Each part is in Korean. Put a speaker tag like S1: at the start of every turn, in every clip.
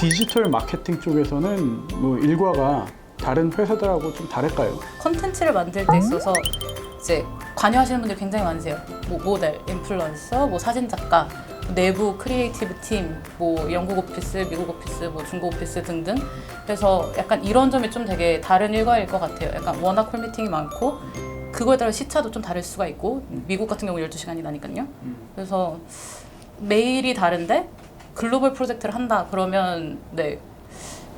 S1: 디지털 마케팅 쪽에서는 뭐 일과가 다른 회사들하고 좀 다를까요?
S2: 콘텐츠를 만들 때 있어서 이제 관여하시는 분들이 굉장히 많으세요. 뭐 모델, 인플루언서, 뭐 사진 작가, 내부 크리에이티브 팀, 뭐 영국 오피스, 미국 오피스, 뭐 중국 오피스 등등. 그래서 약간 이런 점이 좀 되게 다른 일과일 것 같아요. 약간 워낙 콜미팅이 많고 그거에 따라 시차도 좀 다를 수가 있고 미국 같은 경우 12시간이 나니까요. 그래서 매일이 다른데 글로벌 프로젝트를 한다 그러면 네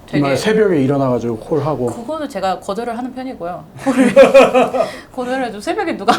S1: 정말 새벽에 일어나가지고 콜하고.
S2: 그거는 제가 거절을 하는 편이고요. 거절을 해도 새벽에 누가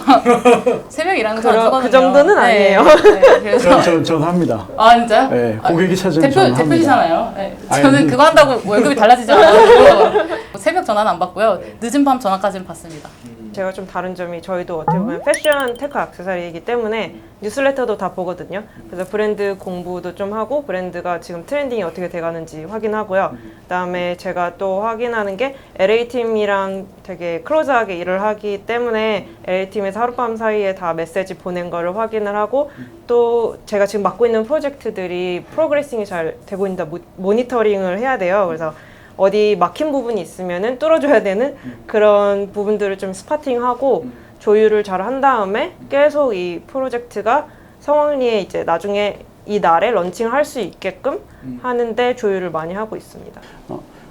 S2: 새벽 일하는 거 안 하거든요.
S3: 그 정도는 아니에요.
S1: 전,
S2: 그래서
S1: 전 합니다.
S2: 아 진짜요?
S1: 네, 고객이 찾으면 저는 합니다.
S2: 대표시잖아요. 네.
S1: 아니,
S2: 저는 그거 한다고 월급이 달라지지 않아요. 새벽 전화는 안 받고요. 늦은 밤 전화까지는 받습니다.
S3: 제가 좀 다른 점이 저희도 어떻게 보면 패션, 테크, 액세서리이기 때문에 뉴스레터도 다 보거든요. 그래서 브랜드 공부도 좀 하고 브랜드가 지금 트렌딩이 어떻게 돼가는지 확인하고요. 그다음에 제가 또 확인하는 게 LA팀이랑 되게 클로즈하게 일을 하기 때문에 LA팀에서 하룻밤 사이에 다 메시지 보낸 거를 확인을 하고 또 제가 지금 맡고 있는 프로젝트들이 프로그레싱이 잘 되고 있는지 모니터링을 해야 돼요. 그래서 어디 막힌 부분이 있으면은 뚫어줘야 되는 그런 부분들을 좀 스파팅하고 조율을 잘 한 다음에 계속 이 프로젝트가 성황리에 이제 나중에 이 날에 런칭을 할 수 있게끔 하는데 조율을 많이 하고 있습니다.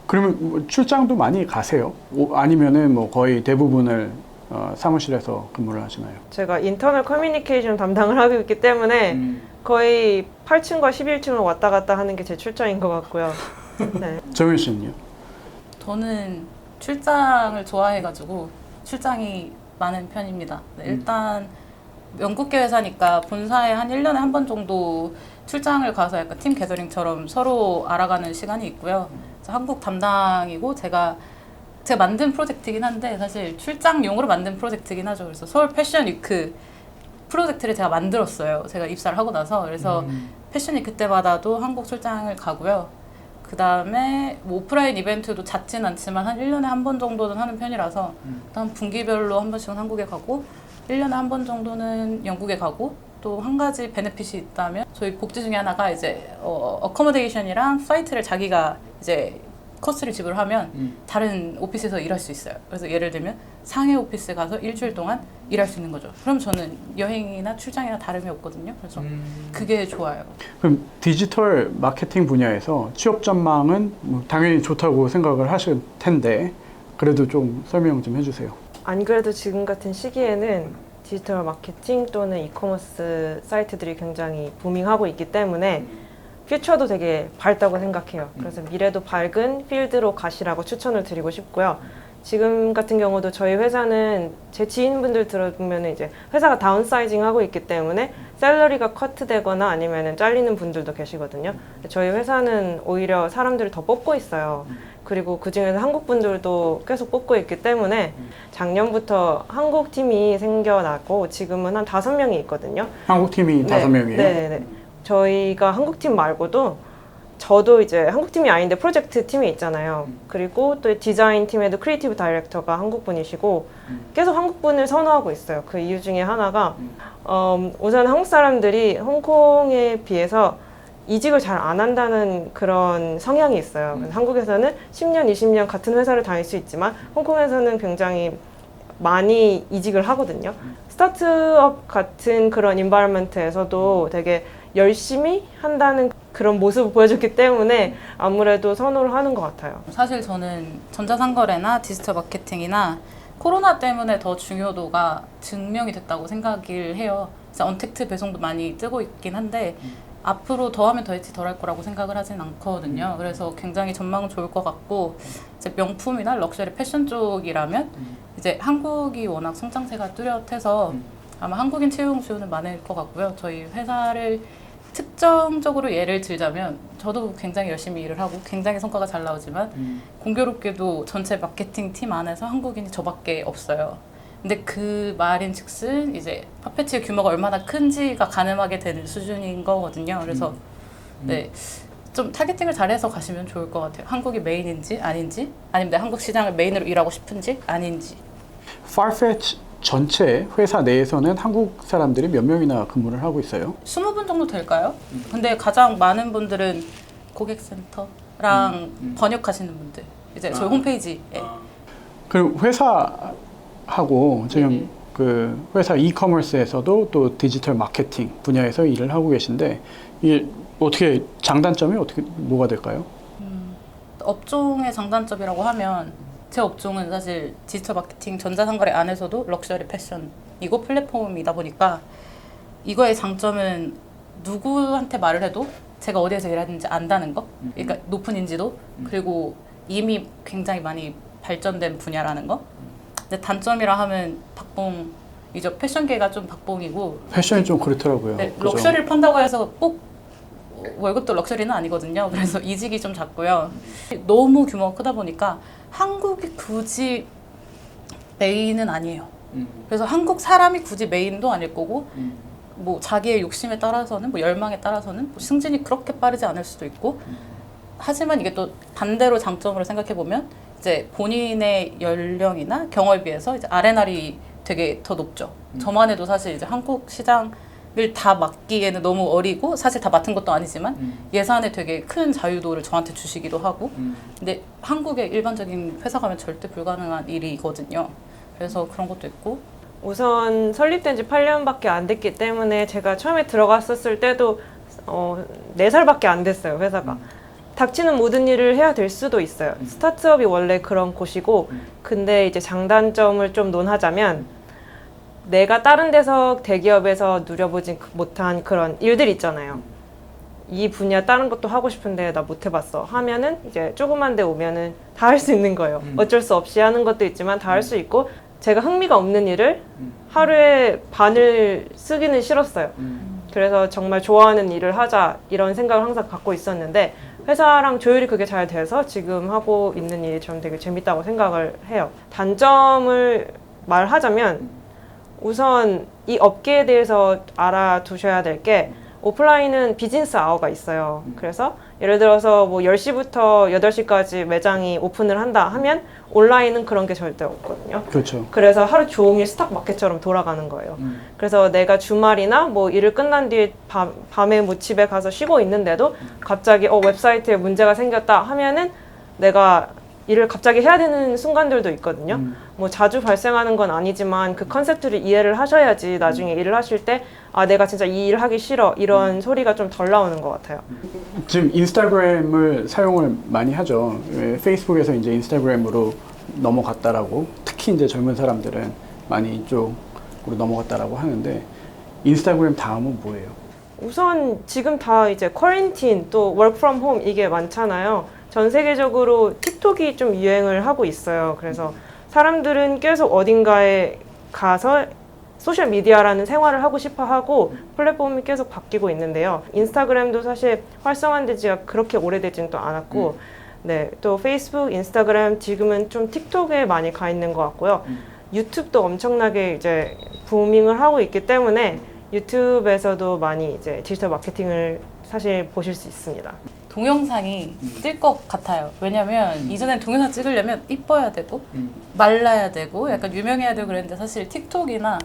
S1: 그러면 뭐 출장도 많이 가세요? 아니면은 뭐 거의 대부분을 사무실에서 근무를 하시나요?
S3: 제가 인터널 커뮤니케이션 담당을 하고 있기 때문에 거의 8층과 11층을 왔다 갔다 하는 게 제 출장인 것 같고요. 네.
S1: 정현 씨는요?
S2: 저는 출장을 좋아해가지고 출장이 많은 편입니다. 네, 일단 영국계 회사니까 본사에 한 1년에 한 번 정도 출장을 가서 약간 팀 게더링처럼 서로 알아가는 시간이 있고요. 그래서 한국 담당이고 제가 만든 프로젝트이긴 한데 사실 출장용으로 만든 프로젝트이긴 하죠. 그래서 서울 패션 위크 프로젝트를 제가 만들었어요. 제가 입사를 하고 나서. 그래서 패션 위크 때마다도 한국 출장을 가고요. 그 다음에 뭐 오프라인 이벤트도 잦진 않지만 한 1년에 한 번 정도는 하는 편이라서 일단 분기별로 한 번씩은 한국에 가고 1년에 한 번 정도는 영국에 가고 또 한 가지 베네핏이 있다면 저희 복지 중에 하나가 이제 어커머데이션이랑 플라이트를 자기가 이제 코스를 지불하면 다른 오피스에서 일할 수 있어요. 그래서 예를 들면 상해 오피스에 가서 일주일 동안 일할 수 있는 거죠. 그럼 저는 여행이나 출장이나 다름이 없거든요. 그래서 그게 좋아요.
S1: 그럼 디지털 마케팅 분야에서 취업 전망은 뭐 당연히 좋다고 생각을 하실 텐데 그래도 좀 설명 좀 해주세요.
S3: 안 그래도 지금 같은 시기에는 디지털 마케팅 또는 이커머스 사이트들이 굉장히 부밍하고 있기 때문에 퓨처도 되게 밝다고 생각해요. 그래서 미래도 밝은 필드로 가시라고 추천을 드리고 싶고요. 지금 같은 경우도 저희 회사는 제 지인분들 들어보면 이제 회사가 다운사이징 하고 있기 때문에 샐러리가 커트되거나 아니면 잘리는 분들도 계시거든요. 저희 회사는 오히려 사람들을 더 뽑고 있어요. 그리고 그 중에서 한국 분들도 계속 뽑고 있기 때문에 작년부터 한국 팀이 생겨나고 지금은 한 5명이 있거든요.
S1: 한국 팀이 5명이에요?
S3: 네. 저희가 한국 팀 말고도 저도 이제 한국 팀이 아닌데 프로젝트 팀에 있잖아요. 그리고 또 디자인 팀에도 크리에이티브 다이렉터가 한국 분이시고 계속 한국 분을 선호하고 있어요. 그 이유 중에 하나가 우선 한국 사람들이 홍콩에 비해서 이직을 잘 안 한다는 그런 성향이 있어요. 한국에서는 10년, 20년 같은 회사를 다닐 수 있지만 홍콩에서는 굉장히 많이 이직을 하거든요. 스타트업 같은 그런 인바이러먼트에서도 되게 열심히 한다는 그런 모습을 보여줬기 때문에 아무래도 선호를 하는 것 같아요.
S2: 사실 저는 전자상거래나 디지털 마케팅이나 코로나 때문에 더 중요도가 증명이 됐다고 생각을 해요. 그래서 언택트 배송도 많이 뜨고 있긴 한데 앞으로 더하면 더했지 덜할 거라고 생각을 하진 않거든요. 그래서 굉장히 전망은 좋을 것 같고 이제 명품이나 럭셔리 패션 쪽이라면 이제 한국이 워낙 성장세가 뚜렷해서 아마 한국인 채용 수요는 많을 것 같고요. 저희 회사를 특정적으로 예를 들자면 저도 굉장히 열심히 일을 하고 굉장히 성과가 잘 나오지만 공교롭게도 전체 마케팅 팀 안에서 한국인이 저밖에 없어요. 근데 그 말인즉슨 이제 파페치의 규모가 얼마나 큰지가 가늠하게 되는 수준인 거거든요. 그래서 네, 좀 타겟팅을 잘해서 가시면 좋을 것 같아요. 한국이 메인인지 아닌지 아니면 내 한국 시장을 메인으로 일하고 싶은지 아닌지.
S1: Farfetch 전체 회사 내에서는 한국 사람들이 몇 명이나 근무를 하고 있어요?
S2: 20분 정도 될까요? 근데 가장 많은 분들은 고객센터 번역하시는 분들 이제 저희 홈페이지에
S1: 그리고 회사하고 지금
S2: 네네.
S1: 그 회사 이커머스에서도 또 디지털 마케팅 분야에서 일을 하고 계신데 이게 어떻게 장단점이 어떻게 뭐가 될까요?
S2: 업종의 장단점이라고 하면 제 업종은 사실 디지털 마케팅 전자상거래 안에서도 럭셔리 패션이고 플랫폼이다 보니까 이거의 장점은 누구한테 말을 해도 제가 어디에서 일하는지 안다는 거, 그러니까 높은 인지도, 그리고 이미 굉장히 많이 발전된 분야라는 거. 근데 단점이라 하면 박봉이죠. 패션계가 좀 박봉이고
S1: 패션이 좀 그렇더라고요.
S2: 네,
S1: 그죠?
S2: 럭셔리를 판다고 해서 꼭 월급도 럭셔리는 아니거든요. 그래서 이직이 좀 작고요. 너무 규모가 크다 보니까 한국이 굳이 메인은 아니에요. 그래서 한국 사람이 굳이 메인도 아닐 거고 뭐 자기의 욕심에 따라서는 뭐 열망에 따라서는 뭐 승진이 그렇게 빠르지 않을 수도 있고 하지만 이게 또 반대로 장점으로 생각해 보면 이제 본인의 연령이나 경험에 비해서 이제 R&R이 되게 더 높죠. 저만 해도 사실 이제 한국 시장을 다 맡기에는 너무 어리고 사실 다 맡은 것도 아니지만 예산에 되게 큰 자유도를 저한테 주시기도 하고 근데 한국의 일반적인 회사 가면 절대 불가능한 일이거든요. 그래서 그런 것도 있고
S3: 우선 설립된 지 8년밖에 안 됐기 때문에 제가 처음에 들어갔었을 때도 4살밖에 안 됐어요, 회사가. 닥치는 모든 일을 해야 될 수도 있어요. 스타트업이 원래 그런 곳이고 근데 이제 장단점을 좀 논하자면 내가 다른 데서 대기업에서 누려보지 못한 그런 일들 있잖아요. 이 분야 다른 것도 하고 싶은데 나 못 해봤어 하면은 이제 조그만 데 오면은 다 할 수 있는 거예요. 어쩔 수 없이 하는 것도 있지만 다 할 수 있고 제가 흥미가 없는 일을 하루에 반을 쓰기는 싫었어요. 그래서 정말 좋아하는 일을 하자 이런 생각을 항상 갖고 있었는데 회사랑 조율이 그게 잘 돼서 지금 하고 있는 일이 저는 되게 재밌다고 생각을 해요. 단점을 말하자면 우선 이 업계에 대해서 알아두셔야 될 게 오프라인은 비즈니스 아워가 있어요. 그래서 예를 들어서 뭐 10시부터 8시까지 매장이 오픈을 한다 하면 온라인은 그런 게 절대 없거든요.
S1: 그렇죠.
S3: 그래서 하루 종일 스탁마켓처럼 돌아가는 거예요. 그래서 내가 주말이나 뭐 일을 끝난 뒤에 밤에 뭐 집에 가서 쉬고 있는데도 갑자기 웹사이트에 문제가 생겼다 하면은 내가 일을 갑자기 해야 되는 순간들도 있거든요. 뭐 자주 발생하는 건 아니지만 그 컨셉트를 이해를 하셔야지 나중에 일을 하실 때 아, 내가 진짜 이 일 하기 싫어 이런 소리가 좀 덜 나오는 것 같아요.
S1: 지금 인스타그램을 사용을 많이 하죠. 페이스북에서 이제 인스타그램으로 넘어갔다라고 특히 이제 젊은 사람들은 많이 이쪽으로 넘어갔다라고 하는데 인스타그램 다음은 뭐예요?
S3: 우선 지금 다 이제 쿼런틴 또 워크 프롬 홈 이게 많잖아요. 전 세계적으로 틱톡이 좀 유행을 하고 있어요. 그래서 사람들은 계속 어딘가에 가서 소셜 미디어라는 생활을 하고 싶어 하고 플랫폼이 계속 바뀌고 있는데요. 인스타그램도 사실 활성화된 지가 그렇게 오래되진 또 않았고 네, 또 페이스북, 인스타그램 지금은 좀 틱톡에 많이 가 있는 것 같고요. 유튜브도 엄청나게 이제 부밍을 하고 있기 때문에 유튜브에서도 많이 이제 디지털 마케팅을 사실 보실 수 있습니다.
S2: 동영상이 뜰 것 같아요. 왜냐면 이전엔 동영상 찍으려면 이뻐야 되고 말라야 되고 약간 유명해야 되고 그랬는데 사실 틱톡이나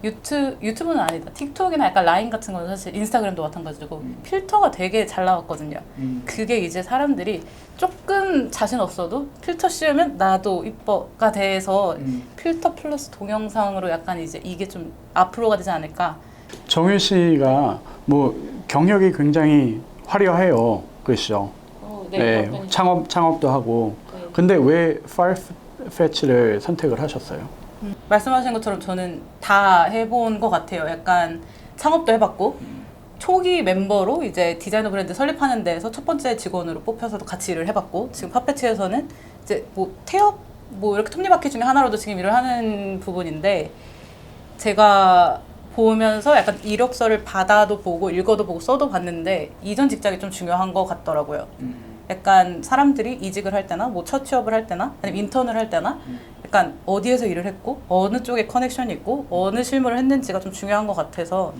S2: 유튜브는 아니다. 틱톡이나 약간 라인 같은 건 사실 인스타그램도 마찬가지고 필터가 되게 잘 나왔거든요. 그게 이제 사람들이 조금 자신 없어도 필터 씌우면 나도 이뻐가 돼서 필터 플러스 동영상으로 약간 이제 이게 좀 앞으로가 되지 않을까.
S1: 정윤 씨가 뭐 경력이 굉장히 화려해요. 그렇죠. 네, 창업도 하고.
S2: 네.
S1: 근데 왜 Farfetch를 선택을 하셨어요?
S2: 말씀하신 것처럼 저는 다 해본 것 같아요. 약간 창업도 해봤고 초기 멤버로 이제 디자이너 브랜드 설립하는 데에서 첫 번째 직원으로 뽑혀서도 같이 일을 해봤고 지금 파페치에서는 이제 뭐 태업 뭐 이렇게 톱니바퀴 중에 하나로도 지금 일을 하는 부분인데 제가 보면서 약간 이력서를 받아도 보고 읽어도 보고 써도 봤는데 이전 직장이 좀 중요한 것 같더라고요. 약간 사람들이 이직을 할 때나 뭐 첫 취업을 할 때나 아니면 인턴을 할 때나 약간 어디에서 일을 했고 어느 쪽에 커넥션이 있고 어느 실무를 했는지가 좀 중요한 것 같아서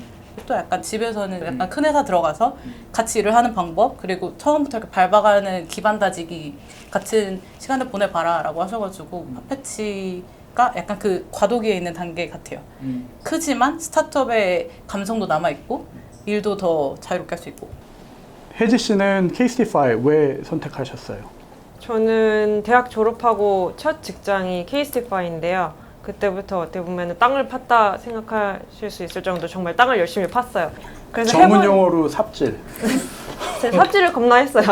S2: 또 약간 집에서는 약간 큰 회사 들어가서 같이 일을 하는 방법 그리고 처음부터 이렇게 밟아가는 기반 다지기 같은 시간을 보내봐라 라고 하셔가지고 파페치가 약간 그 과도기에 있는 단계 같아요. 크지만 스타트업의 감성도 남아있고 일도 더 자유롭게 할 수 있고
S1: 혜지 씨는 KCT5 왜 선택하셨어요?
S3: 저는 대학 졸업하고 첫 직장이 KCT5인데요. 그때부터 어떻게 보면 땅을 팠다 생각하실 수 있을 정도 정말 땅을 열심히 팠어요. 그래서
S1: 전문 용어로 삽질.
S3: 제 삽질을 겁나 했어요.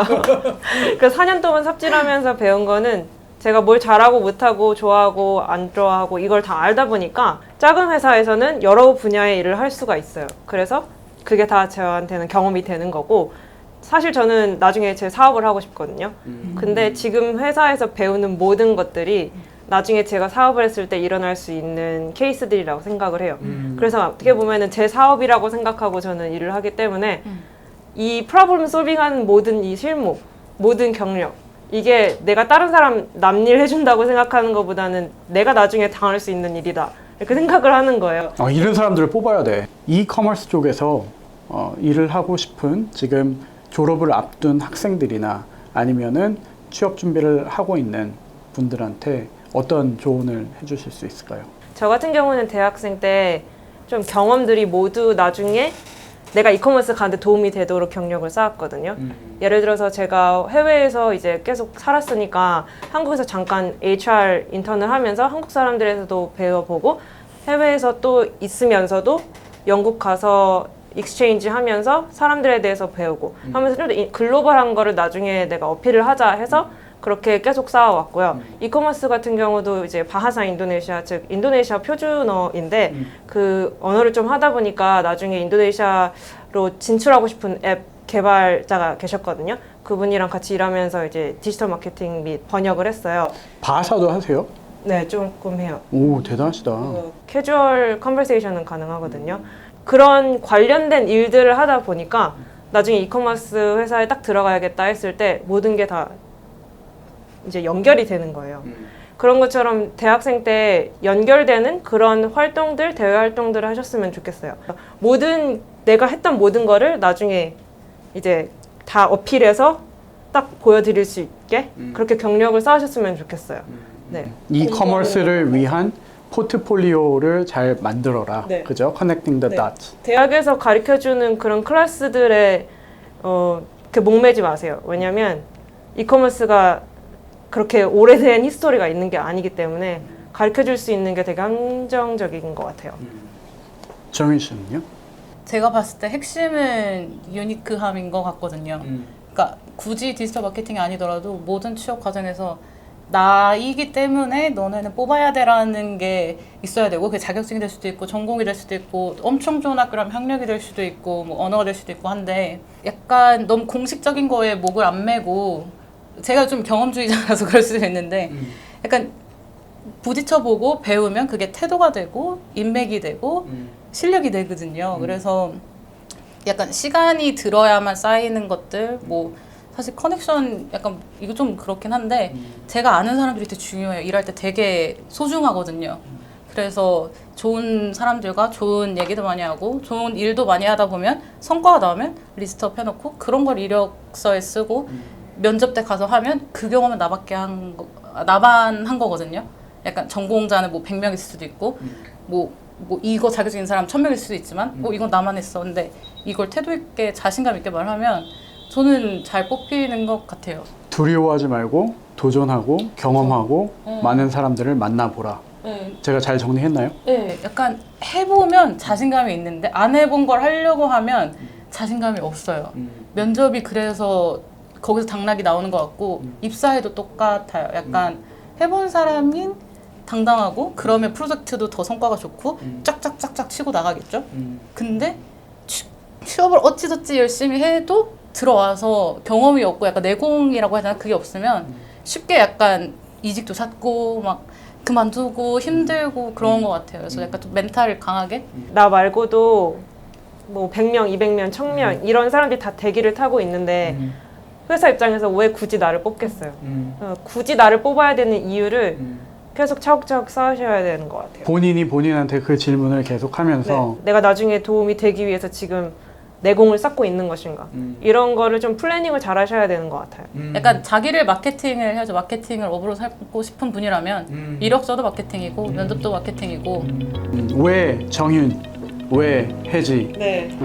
S3: 그래서 4년 동안 삽질하면서 배운 거는 제가 뭘 잘하고 못하고 좋아하고 안 좋아하고 이걸 다 알다 보니까 작은 회사에서는 여러 분야의 일을 할 수가 있어요. 그래서 그게 다 저한테는 경험이 되는 거고 사실 저는 나중에 제 사업을 하고 싶거든요. 근데 지금 회사에서 배우는 모든 것들이 나중에 제가 사업을 했을 때 일어날 수 있는 케이스들이라고 생각을 해요. 그래서 어떻게 보면은 제 사업이라고 생각하고 저는 일을 하기 때문에 이 프로블럼 솔빙하는 모든 이 실무, 모든 경력 이게 내가 다른 사람 남일 해준다고 생각하는 것보다는 내가 나중에 당할 수 있는 일이다 이렇게 생각을 하는 거예요.
S1: 이런 사람들을 뽑아야 돼. 이커머스 쪽에서 일을 하고 싶은 지금 졸업을 앞둔 학생들이나 아니면은 취업 준비를 하고 있는 분들한테 어떤 조언을 해주실 수 있을까요?
S3: 저 같은 경우는 대학생 때 좀 경험들이 모두 나중에 내가 이커머스 가는데 도움이 되도록 경력을 쌓았거든요. 예를 들어서 제가 해외에서 이제 계속 살았으니까 한국에서 잠깐 HR 인턴을 하면서 한국 사람들에서도 배워보고 해외에서 또 있으면서도 영국 가서 익스체인지 하면서 사람들에 대해서 배우고 하면서 좀 더 글로벌한 거를 나중에 내가 어필을 하자 해서 그렇게 계속 쌓아왔고요. 이커머스 같은 경우도 이제 바하사 인도네시아, 즉 인도네시아 표준어인데 그 언어를 좀 하다 보니까 나중에 인도네시아로 진출하고 싶은 앱 개발자가 계셨거든요. 그분이랑 같이 일하면서 이제 디지털 마케팅 및 번역을 했어요.
S1: 바사도 하세요?
S3: 네, 조금 해요.
S1: 오, 대단하시다.
S3: 캐주얼 컨버세이션은 가능하거든요. 그런 관련된 일들을 하다 보니까 나중에 이커머스 회사에 딱 들어가야겠다 했을 때 모든 게 다 이제 연결이 되는 거예요. 그런 것처럼 대학생 때 연결되는 그런 활동들, 대외 활동들을 하셨으면 좋겠어요. 내가 했던 모든 거를 나중에 이제 다 어필해서 딱 보여드릴 수 있게 그렇게 경력을 쌓으셨으면 좋겠어요. 네.
S1: 이커머스를 위한 포트폴리오를 잘 만들어라.
S3: 네.
S1: 그죠? Connecting the
S3: 네.
S1: dots.
S3: 대학에서 가르쳐주는 그런 클래스들에 그 목매지 마세요. 왜냐면 이커머스가 그렇게 오래된 히스토리가 있는 게 아니기 때문에 가르쳐줄 수 있는 게 되게 한정적인 것 같아요.
S1: 정윤 씨는요?
S2: 제가 봤을 때 핵심은 유니크함인 것 같거든요. 그러니까 굳이 디지털 마케팅이 아니더라도 모든 취업 과정에서 나이기 때문에 너네는 뽑아야 돼라는 게 있어야 되고 그게 자격증이 될 수도 있고 전공이 될 수도 있고 엄청 좋은 학교라면 학력이 될 수도 있고 뭐 언어가 될 수도 있고 한데 약간 너무 공식적인 거에 목을 안 매고 제가 좀 경험주의자라서 그럴 수도 있는데 약간 부딪혀보고 배우면 그게 태도가 되고 인맥이 되고 실력이 되거든요. 그래서 약간 시간이 들어야만 쌓이는 것들 뭐 사실 커넥션 약간 이거 좀 그렇긴 한데 제가 아는 사람들이 되게 중요해요. 일할 때 되게 소중하거든요. 그래서 좋은 사람들과 좋은 얘기도 많이 하고 좋은 일도 많이 하다 보면 성과가 나오면 리스트업 해놓고 그런 걸 이력서에 쓰고 면접 때 가서 하면 그 경험은 나만 한 거거든요. 약간 전공자는 뭐 100명 있을 수도 있고 뭐 이거 자격증 있는 사람 1000명일 수도 있지만 이건 나만 했어. 근데 이걸 태도 있게 자신감 있게 말하면 저는 잘 뽑히는 것 같아요.
S1: 두려워하지 말고 도전하고 경험하고 많은 사람들을 만나보라.
S2: 네.
S1: 제가 잘 정리했나요?
S2: 네, 약간 해보면 자신감이 있는데 안 해본 걸 하려고 하면 자신감이 없어요. 면접이 그래서 거기서 당락이 나오는 것 같고 입사해도 똑같아요. 약간 해본 사람인 당당하고 그러면 프로젝트도 더 성과가 좋고 쫙쫙쫙쫙 치고 나가겠죠. 근데 취업을 어찌저찌 열심히 해도 들어와서 경험이 없고 약간 내공이라고 하잖아. 그게 없으면 쉽게 약간 이직도 찾고 막 그만두고 힘들고 그런 것 같아요. 그래서 약간 좀 멘탈을 강하게
S3: 나 말고도 뭐 100명, 200명, 1000명 이런 사람들이 다 대기를 타고 있는데 회사 입장에서 왜 굳이 나를 뽑겠어요? 굳이 나를 뽑아야 되는 이유를 계속 차곡차곡 쌓으셔야 되는 것 같아요.
S1: 본인이 본인한테 그 질문을 계속 하면서
S3: 네. 내가 나중에 도움이 되기 위해서 지금 내공을 쌓고 있는 것인가? 이런 거를 좀 플래닝을 잘 하셔야 되는 것 같아요.
S2: 약간 자기를 마케팅을 해야죠. 마케팅을 업으로 살고 싶은 분이라면 이력서도 마케팅이고 면접도 마케팅이고
S1: 왜 정윤, 왜 혜지?
S3: 네.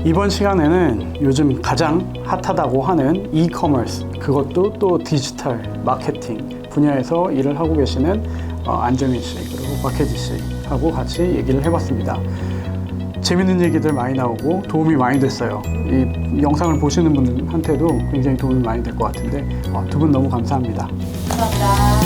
S1: 이번 시간에는 요즘 가장 핫하다고 하는 이커머스, 그것도 또 디지털 마케팅 분야에서 일을 하고 계시는 안정민 씨 그리고 박혜지 씨하고 같이 얘기를 해봤습니다. 재밌는 얘기들 많이 나오고 도움이 많이 됐어요. 이 영상을 보시는 분한테도 굉장히 도움이 많이 될 것 같은데 두 분 너무 감사합니다.
S2: 감사합니다.